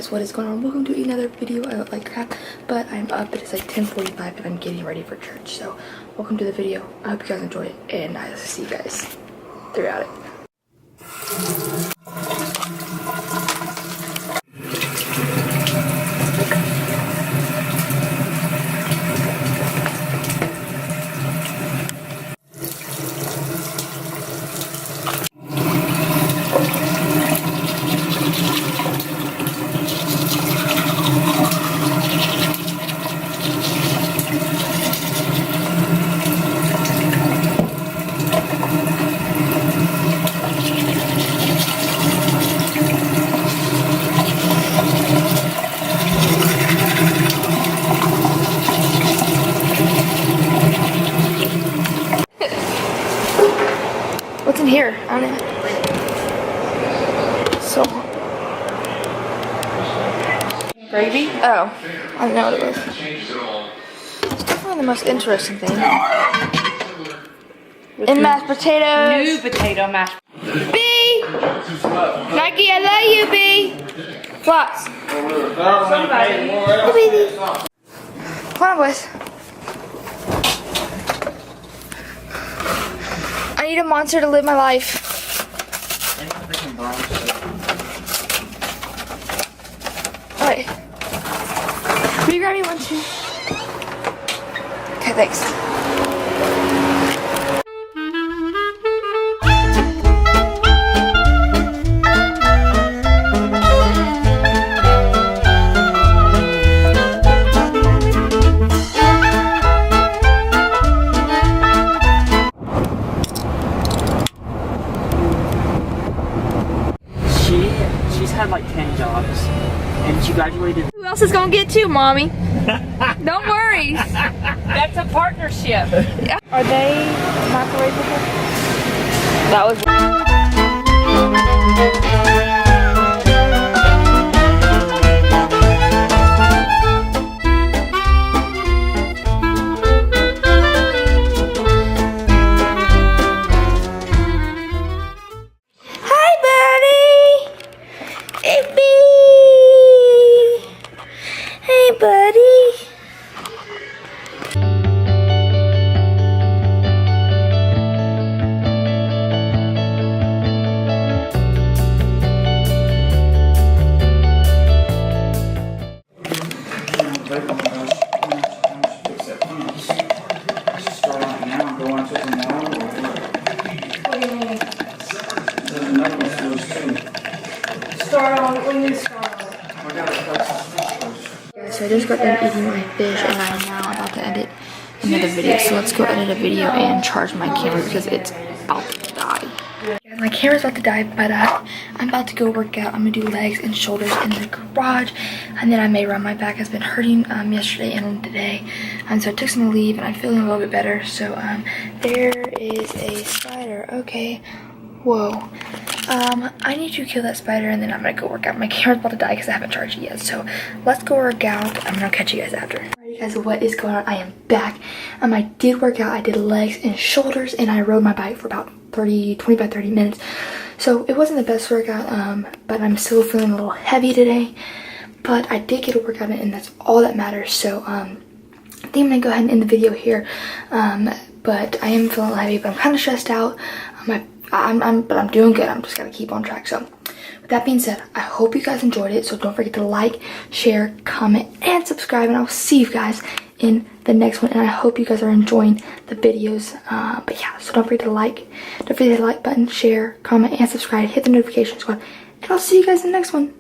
guys, what is going on? Welcome to another video. I look like crap, but I'm up. It is like 10:45 and I'm getting ready for church. So welcome to the video. I hope you guys enjoy it, and I'll see you guys throughout it. What's in here? I don't know. So gravy? Oh, I don't know what it was. It's definitely the most interesting thing. And mashed potatoes. New potato mashed. B! Nike, I love you, B! Flops. Somebody. Oh, baby. Come on, boys. I need a monster to live my life. Alright. Will you grab me one too? Okay, thanks. She's had like 10 jobs, and she graduated. Who else is gonna get two, mommy? Don't worry. That's a partnership. Are they microwavable? That was. So I just got done eating my fish and I'm now about to edit another video. So let's go edit a video and charge my camera because it's about to die. Yeah, my camera's about to die, but I'm about to go work out. I'm gonna do legs and shoulders in the garage, and then I may run. My back has been hurting yesterday and today, and so I took some leave and I'm feeling a little bit better. So there is a spider. Okay, whoa. I need to kill that spider and then I'm gonna go work out. My camera's about to die because I haven't charged it yet. So let's go work out. I'm gonna catch you guys after. Alright guys, what is going on? I am back. I did work out. I did legs and shoulders and I rode my bike for about 25-30 minutes. So it wasn't the best workout, but I'm still feeling a little heavy today. But I did get a workout in and that's all that matters. So I think I'm gonna go ahead and end the video here. But I am feeling a little heavy, but I'm kind of stressed out. But I'm doing good. I'm just gonna keep on track. So with that being said, I hope you guys enjoyed it. So don't forget to like, share, comment, and subscribe. And I'll see you guys in the next one. And I hope you guys are enjoying the videos. But yeah, so don't forget to like button, share, comment, and subscribe. Hit the notification squad. And I'll see you guys in the next one.